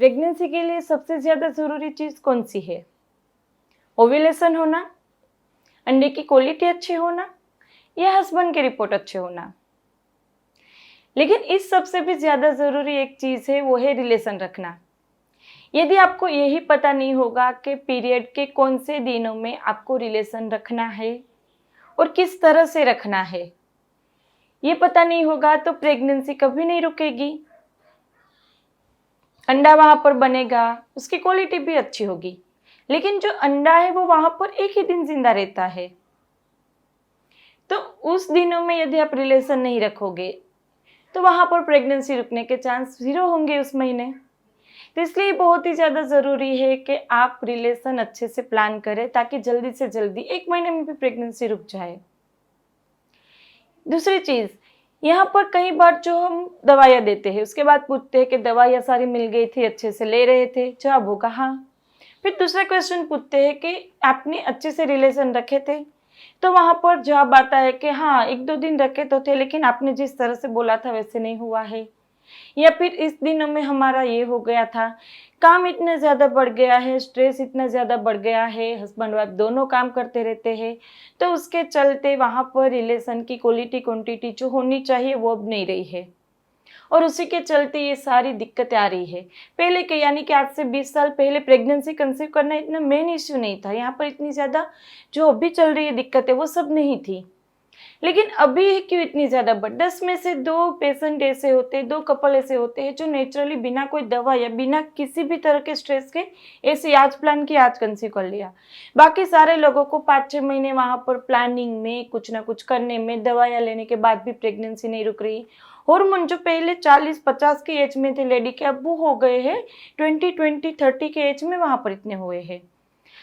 Pregnancy के लिए सबसे ज़्यादा ज़रूरी चीज़ कौन सी है? ओव्यूलेशन होना, अंडे की क्वालिटी अच्छी होना या हस्बैंड की रिपोर्ट अच्छे होना। लेकिन इस सबसे भी ज़्यादा ज़रूरी एक चीज़ है, वो है रिलेशन रखना। यदि आपको यही पता नहीं होगा कि पीरियड के कौन से दिनों में आपको रिलेशन रखना है और किस तरह से रखना है, ये पता नहीं होगा तो प्रेगनेंसी कभी नहीं रुकेगी। अंडा वहाँ पर बनेगा, उसकी क्वालिटी भी अच्छी होगी, लेकिन जो अंडा है वो वहाँ पर एक ही दिन जिंदा रहता है। तो उस दिनों में यदि आप रिलेशन नहीं रखोगे तो वहाँ पर प्रेगनेंसी रुकने के चांस 0 होंगे उस महीने। तो इसलिए बहुत ही ज़्यादा ज़रूरी है कि आप रिलेशन अच्छे से प्लान करें ताकि जल्दी से जल्दी 1 महीने में भी प्रेगनेंसी रुक जाए। दूसरी चीज़, यहाँ पर कई बार जो हम दवाइयाँ देते हैं उसके बाद पूछते हैं कि दवाइयाँ सारी मिल गई थी, अच्छे से ले रहे थे? जवाब होगा हाँ। फिर दूसरा क्वेश्चन पूछते हैं कि आपने अच्छे से रिलेशन रखे थे? तो वहाँ पर जवाब आता है कि हाँ, 1-2 दिन रखे तो थे, लेकिन आपने जिस तरह से बोला था वैसे नहीं हुआ है। या फिर इस दिनों में हमारा ये हो गया था, काम इतना ज़्यादा बढ़ गया है, स्ट्रेस इतना ज़्यादा बढ़ गया है, हस्बैंड वाइफ दोनों काम करते रहते हैं, तो उसके चलते वहाँ पर रिलेशन की क्वालिटी क्वांटिटी जो होनी चाहिए वो अब नहीं रही है, और उसी के चलते ये सारी दिक्कतें आ रही है। पहले के यानी कि आज से 20 साल पहले प्रेगनेंसी कंसीव करना इतना मेन इश्यू नहीं था, यहाँ पर इतनी ज़्यादा जो अभी चल रही है दिक्कतें वो सब नहीं थी। लेकिन अभी क्यों इतनी ज़्यादा 10 में से 2 पेशेंट ऐसे होते हैं, 2 कपल ऐसे होते हैं जो नेचुरली बिना कोई दवा या बिना किसी भी तरह के स्ट्रेस के ऐसे आज प्लान किया, आज कंसीव कर लिया। बाकी सारे लोगों को 5-6 महीने वहाँ पर प्लानिंग में कुछ ना कुछ करने में, दवाइयाँ लेने के बाद भी प्रेगनेंसी नहीं रुक रही। हार्मोन जो पहले 40-50 की एज में थे लेडी के, अब वो हो गए हैं 20-30 के एज में, वहाँ पर इतने हुए हैं।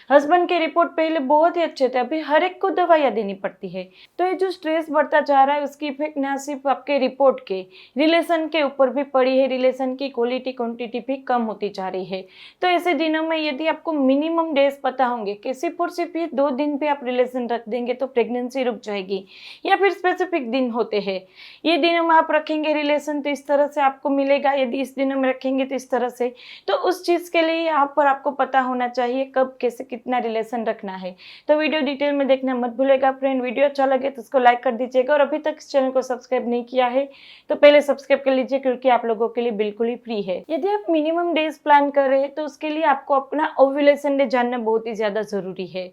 हस्बैंड के रिपोर्ट पहले बहुत ही अच्छे थे, अभी हर एक को दवाइयाँ देनी पड़ती है। तो ये जो स्ट्रेस बढ़ता जा रहा है उसकी इफेक्ट ना सिर्फ आपके रिपोर्ट के, रिलेशन के ऊपर भी पड़ी है, रिलेशन की क्वालिटी क्वांटिटी भी कम होती जा रही है। तो ऐसे दिनों में यदि आपको मिनिमम डेज पता होंगे कि सिर्फ और सिर्फ ये 2 दिन पे आप रिलेशन रख देंगे तो प्रेगनेंसी रुक जाएगी, या फिर स्पेसिफिक दिन होते हैं, ये दिनों में आप रखेंगे रिलेशन तो इस तरह से आपको मिलेगा, यदि इस दिनों में रखेंगे तो इस तरह से, तो उस चीज़ के लिए यहाँ पर आपको पता होना चाहिए कब कैसे कितना रिलेशन रखना है। तो वीडियो डिटेल में देखना मत भूलेगा फ्रेंड। वीडियो अच्छा लगे तो उसको लाइक कर दीजिएगा, और अभी तक इस चैनल को सब्सक्राइब नहीं किया है तो पहले सब्सक्राइब कर लीजिए, क्योंकि आप लोगों के लिए बिल्कुल ही फ्री है। यदि आप मिनिमम डेज प्लान कर रहे हैं तो उसके लिए आपको अपना ओव्यूलेशन डे जानना बहुत ही ज़्यादा ज़रूरी है।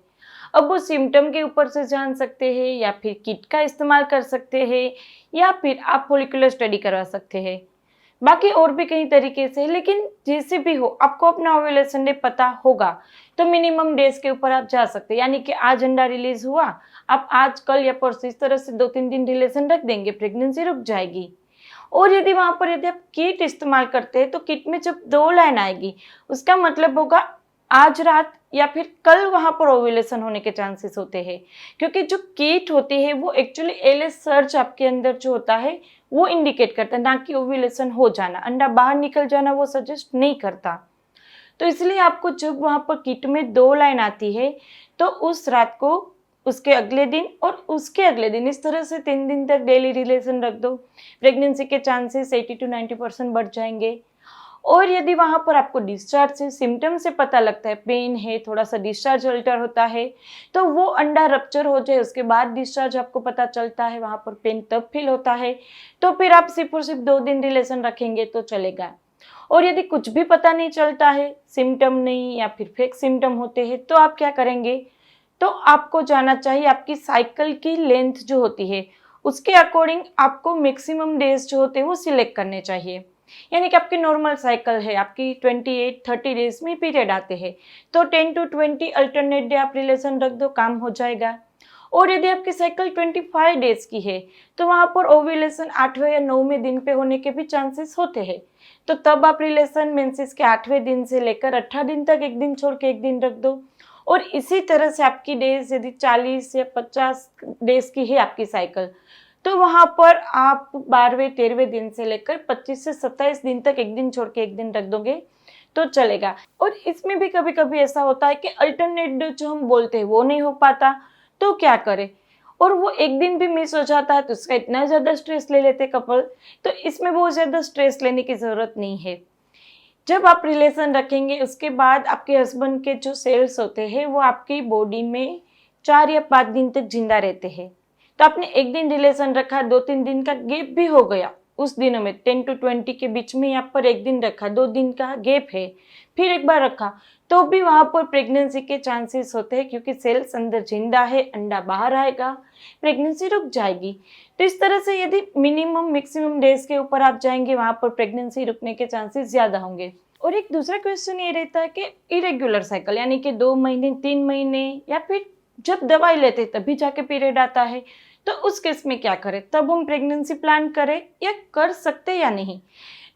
अब वो सिम्टम के ऊपर से जान सकते हैं, या फिर किट का इस्तेमाल कर सकते हैं, या फिर आप फॉलिकुलर स्टडी करवा सकते हैं। बाकी और भी कई तरीके से, लेकिन जैसे भी हो आपको अपना ओव्यूलेशन डे पता होगा तो मिनिमम डेज के ऊपर आप जा सकते हैं। यानी कि आज अंडा रिलीज हुआ, आप आज कल या परसों इस तरह से 2-3 दिन रिलेशन रख देंगे, प्रेगनेंसी रुक जाएगी। और यदि वहाँ पर यदि आप किट इस्तेमाल करते हैं तो किट में जब 2 लाइन आएगी उसका मतलब होगा आज रात या फिर कल वहाँ पर ओव्यूलेशन होने के चांसेस होते हैं, क्योंकि जो किट होती है वो एक्चुअली एलएस सर्च आपके अंदर जो होता है वो इंडिकेट करता है, ना कि ओव्यूलेशन हो जाना। अंडा बाहर निकल जाना वो सजेस्ट नहीं करता। तो इसलिए आपको जब वहाँ पर किट में 2 लाइन आती है तो उस रात को, उसके अगले दिन और उसके अगले दिन, इस तरह से 3 दिन तक डेली रिलेशन रख दो, प्रेगनेंसी के चांसेस 80-90% बढ़ जाएंगे। और यदि वहाँ पर आपको डिस्चार्ज से सिम्टम से पता लगता है, पेन है, थोड़ा सा डिस्चार्ज अल्टर होता है, तो वो अंडा रप्चर हो जाए उसके बाद डिस्चार्ज आपको पता चलता है, वहाँ पर पेन तब फील होता है, तो फिर आप सिर्फ और सिर्फ 2 दिन रिलेशन रखेंगे तो चलेगा। और यदि कुछ भी पता नहीं चलता है, सिम्टम नहीं या फिर फेक सिम्टम होते हैं, तो आप क्या करेंगे, तो आपको जाना चाहिए आपकी साइकिल की लेंथ जो होती है उसके अकॉर्डिंग आपको मैक्सिमम डेज जो होते हैं वो सिलेक्ट करने चाहिए। यानी कि आपकी नॉर्मल साइकिल है, आपकी 28-30 डेज में पीरियड आते हैं, तो 10-20 अल्टरनेट डे आप रिलेशन रख दो, काम हो जाएगा। और यदि आपकी साइकिल 25 डेज की है तो वहाँ पर ओव्यूलेशन 8वें या 9वें दिन पे होने के भी चांसेस होते हैं, तो तब आप रिलेशन मेंसेस के 8वें दिन से लेकर 18 दिन तक एक दिन छोड़ के एक दिन रख दो। और इसी तरह से आपकी डेज यदि 40 या 50 डेज की है आपकी साइकिल, तो वहाँ पर आप 12वें-13वें दिन से लेकर 25 से 27 दिन तक एक दिन छोड़ के एक दिन रख दोगे तो चलेगा। और इसमें भी कभी कभी ऐसा होता है कि अल्टरनेट डे जो हम बोलते हैं वो नहीं हो पाता, तो क्या करें, और वो एक दिन भी मिस हो जाता है तो उसका इतना ज़्यादा स्ट्रेस ले लेते कपल, तो इसमें बहुत ज़्यादा स्ट्रेस लेने की ज़रूरत नहीं है। जब आप रिलेशन रखेंगे उसके बाद आपके हस्बैंड के जो सेल्स होते हैं वो आपकी बॉडी में 4 या 5 दिन तक जिंदा रहते हैं। तो आपने एक दिन रिलेशन रखा, 2-3 दिन का गैप भी हो गया उस दिनों में, 10 to 20 के बीच में यहाँ पर एक दिन रखा, 2 दिन का गैप है, फिर एक बार रखा, तो भी वहाँ पर प्रेगनेंसी के चांसेस होते हैं, क्योंकि सेल्स अंदर जिंदा है, अंडा बाहर आएगा, प्रेगनेंसी रुक जाएगी। तो इस तरह से यदि मिनिमम मैक्सिमम डेज के ऊपर आप जाएंगे, वहाँ पर प्रेगनेंसी रुकने के चांसेस ज़्यादा होंगे। और एक दूसरा क्वेश्चन ये रहता है कि इरेगुलर साइकिल, यानी कि 2 महीने 3 महीने या फिर जब दवाई लेते तभी जाके पीरियड आता है, तो उस केस में क्या करें, तब हम प्रेगनेंसी प्लान करें या कर सकते या नहीं।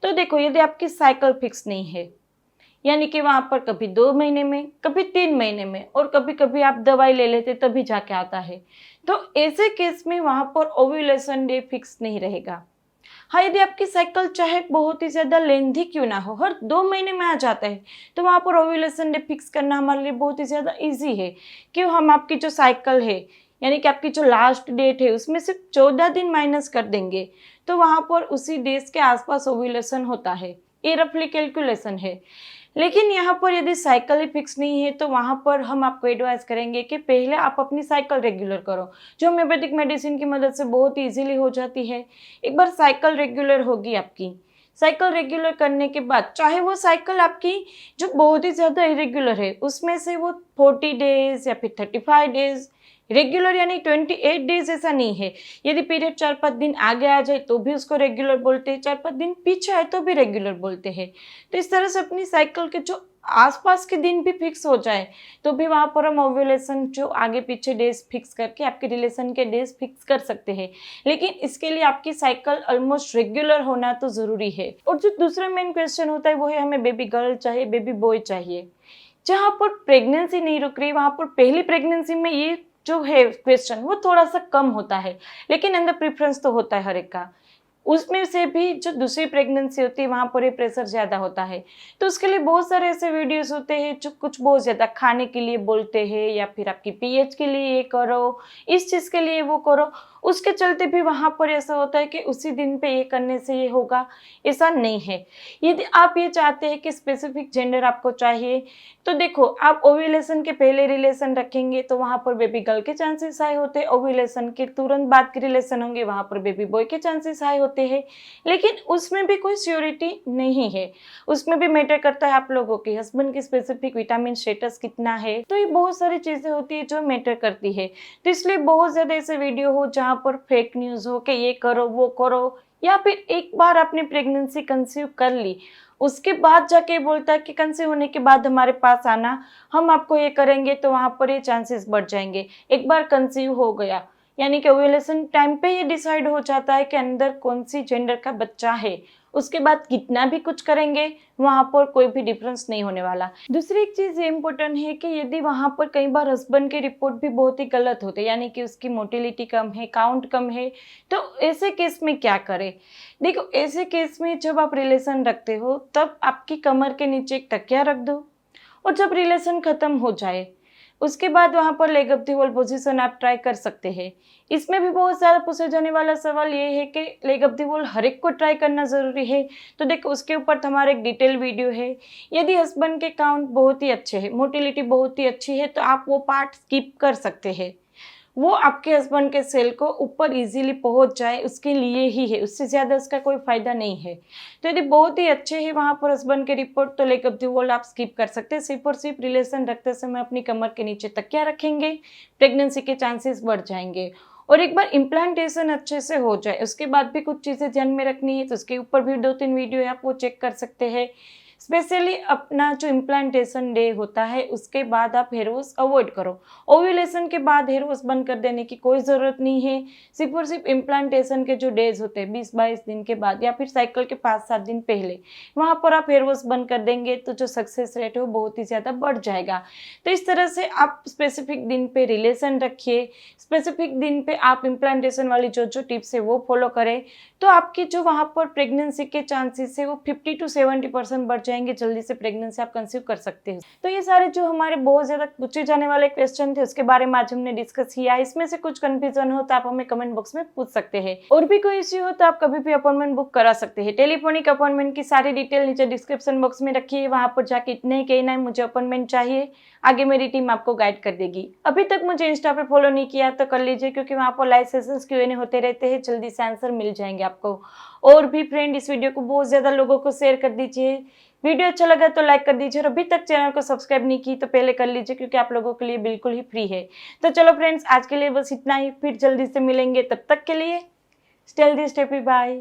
तो देखो, यदि आपकी साइकिल फिक्स नहीं है, यानी कि वहाँ पर कभी 2 महीने में, कभी 3 महीने में, और कभी कभी आप दवाई ले लेते तभी जाके आता है, तो ऐसे केस में वहाँ पर ओव्यूलेशन डे फिक्स नहीं रहेगा। हाँ, यदि आपकी साइकिल चाहे बहुत ही ज़्यादा लेंथी क्यों ना हो, हर 2 महीने में आ जाता है, तो वहाँ पर ओव्यूलेशन डे फिक्स करना हमारे लिए बहुत ही ज़्यादा ईजी है। क्यों, हम आपकी जो साइकिल है, यानी कि आपकी जो लास्ट डेट है, उसमें सिर्फ 14 दिन माइनस कर देंगे, तो वहाँ पर उसी डेज के आसपास ओव्यूलेशन होता है। ये रफली कैलकुलेशन है। लेकिन यहाँ पर यदि साइकिल ही फिक्स नहीं है, तो वहाँ पर हम आपको एडवाइस करेंगे कि पहले आप अपनी साइकिल रेगुलर करो, जो होम्योपैथिक मेडिसिन की मदद से बहुत ईजिली हो जाती है। एक बार साइकिल रेगुलर होगी आपकी, साइकिल रेगुलर करने के बाद, चाहे वो साइकिल आपकी जो बहुत ही ज़्यादा इरेगुलर है, उसमें से वो 40 डेज या फिर 35 डेज रेगुलर, यानी 28 डेज ऐसा नहीं है। यदि पीरियड 4-5 दिन आगे आ जाए तो भी उसको रेगुलर बोलते हैं, 4-5 दिन पीछे आए तो भी रेगुलर बोलते हैं। तो इस तरह से अपनी साइकिल के जो आसपास के दिन भी फिक्स हो जाए, तो भी वहाँ पर हम ओव्यूलेशन जो आगे पीछे डेज फिक्स करके आपके रिलेशन के डेज फिक्स कर सकते हैं। लेकिन इसके लिए आपकी साइकिल ऑलमोस्ट रेगुलर होना तो ज़रूरी है। और जो दूसरा मेन क्वेश्चन होता है वो है, हमें बेबी गर्ल चाहिए, बेबी बॉय चाहिए। जहाँ पर प्रेगनेंसी नहीं रुक रही, वहाँ पर पहली प्रेगनेंसी में ये जो है क्वेश्चन वो थोड़ा सा कम होता है, लेकिन अंदर प्रेफरेंस तो होता है हर एक का। उसमें से भी जो दूसरी प्रेगनेंसी होती है, वहाँ पर ये प्रेशर ज़्यादा होता है। तो उसके लिए बहुत सारे ऐसे वीडियोस होते हैं जो कुछ बहुत ज़्यादा खाने के लिए बोलते हैं, या फिर आपकी पीएच के लिए ये करो, इस चीज़ के लिए वो करो। उसके चलते भी वहाँ पर ऐसा होता है कि उसी दिन पे ये करने से ये होगा, ऐसा नहीं है। यदि आप ये चाहते हैं कि स्पेसिफिक जेंडर आपको चाहिए, तो देखो, आप ओव्यूलेशन के पहले रिलेशन रखेंगे तो वहाँ पर बेबी गर्ल के चांसेस हाई होते हैं, ओव्यूलेशन के तुरंत बाद के रिलेशन होंगे वहाँ पर बेबी बॉय के चांसेस हाई होते हैं। लेकिन उसमें भी कोई श्योरिटी नहीं है, उसमें भी मैटर करता है आप लोगों की हस्बैंड की स्पेसिफिक विटामिन स्टेटस कितना है, तो ये बहुत सारी चीज़ें होती है जो मैटर करती है। तो इसलिए बहुत ज़्यादा ऐसे वीडियो हो जहाँ पर फेक न्यूज़ हो कि ये करो वो करो, या फिर एक बार आपने प्रेगनेंसी कंसीव कर ली, उसके बाद जाके बोलता है कि कंसीव होने के बाद हमारे पास आना, हम आपको ये करेंगे, तो वहाँ पर ये चांसेस बढ़ जाएंगे। एक बार कंसीव हो गया, यानी कि ओव्यूलेशन टाइम पे ये डिसाइड हो जाता है कि अंदर कौन सी जेंडर का बच्चा है। उसके बाद कितना भी कुछ करेंगे, वहाँ पर कोई भी डिफरेंस नहीं होने वाला। दूसरी एक चीज़ ये इम्पोर्टेंट है कि यदि वहाँ पर कई बार हस्बैंड के रिपोर्ट भी बहुत ही गलत होते हैं, यानी कि उसकी मोटिलिटी कम है, काउंट कम है, तो ऐसे केस में क्या करें। देखो, ऐसे केस में जब आप रिलेशन रखते हो तब आपकी कमर के नीचे एक तकिया रख दो, और जब रिलेशन ख़त्म हो जाए उसके बाद वहाँ पर leg up the whole position आप ट्राई कर सकते हैं। इसमें भी बहुत ज़्यादा पूछा जाने वाला सवाल ये है कि लेग अप द होल हर एक को ट्राई करना ज़रूरी है। तो देखो, उसके ऊपर तो हमारा एक डिटेल वीडियो है। यदि हस्बैंड के काउंट बहुत ही अच्छे हैं, मोटिलिटी बहुत ही अच्छी है, तो आप वो पार्ट स्किप कर सकते हैं। वो आपके हस्बैंड के सेल को ऊपर इजीली पहुंच जाए उसके लिए ही है, उससे ज़्यादा उसका कोई फ़ायदा नहीं है। तो यदि बहुत ही अच्छे हैं वहाँ पर हस्बैंड के रिपोर्ट, तो लेग अप द होल आप स्किप कर सकते हैं। सिर्फ और सिर्फ रिलेशन रखते समय अपनी कमर के नीचे तकिया रखेंगे, प्रेगनेंसी के चांसेस बढ़ जाएंगे। और एक बार इम्प्लांटेशन अच्छे से हो जाए उसके बाद भी कुछ चीज़ें ध्यान में रखनी है, तो उसके ऊपर भी 2-3 वीडियो है, आप वो चेक कर सकते हैं। स्पेशली अपना जो इम्प्लांटेशन डे होता है उसके बाद आप हेयर वॉश अवॉइड करो। ओव्यूलेशन के बाद हेयर वॉश बंद कर देने की कोई ज़रूरत नहीं है। सिर्फ और सिर्फ इम्प्लांटेशन के जो डेज होते हैं 20-22 दिन के बाद, या फिर साइकिल के 5-7 दिन पहले, वहाँ पर आप हेयर वॉश बंद कर देंगे तो जो सक्सेस रेट है वो बहुत ही ज़्यादा बढ़ जाएगा। तो इस तरह से आप स्पेसिफिक दिन पे रिलेशन रखिए, स्पेसिफिक दिन पे आप इम्प्लांटेशन वाली जो जो टिप्स है वो फॉलो करें, तो आपकी जो वहाँ पर प्रेगनेंसी के चांसेस है वो 50 to 70% बढ़ जाएंगे, जल्दी से प्रेगनेंसी आप कंसीव कर सकते हैं। तो ये सारे जो हमारे बहुत ज़्यादा पूछे जाने वाले क्वेश्चन थे उसके बारे में आज हमने डिस्कस किया। इसमें से कुछ कंफ्यूजन हो तो आप हमें कमेंट बॉक्स में पूछ सकते हैं। और भी कोई इश्यू हो तो आप कभी भी अपॉइंटमेंट बुक करा सकते हैं। टेलीफोनिक अपॉइंटमेंट की सारी डिटेल नीचे डिस्क्रिप्शन बॉक्स में रखी है, वहां पर जाके इतने ही कहना है मुझे अपॉइंटमेंट चाहिए, आगे मेरी टीम आपको गाइड कर देगी। अभी तक मुझे इंस्टा पे फॉलो नहीं किया तो कर लीजिए, क्योंकि वहाँ पर लाइव सेशंस Q&A होते रहते हैं, जल्दी से आंसर मिल जाएंगे आपको। और भी फ्रेंड इस वीडियो को बहुत ज़्यादा लोगों को शेयर कर दीजिए। वीडियो अच्छा लगा तो लाइक कर दीजिए, और अभी तक चैनल को सब्सक्राइब नहीं की तो पहले कर लीजिए, क्योंकि आप लोगों के लिए बिल्कुल ही फ्री है। तो चलो फ्रेंड्स, आज के लिए बस इतना ही, फिर जल्दी से मिलेंगे, तब तक के लिए stay healthy, stay happy, bye.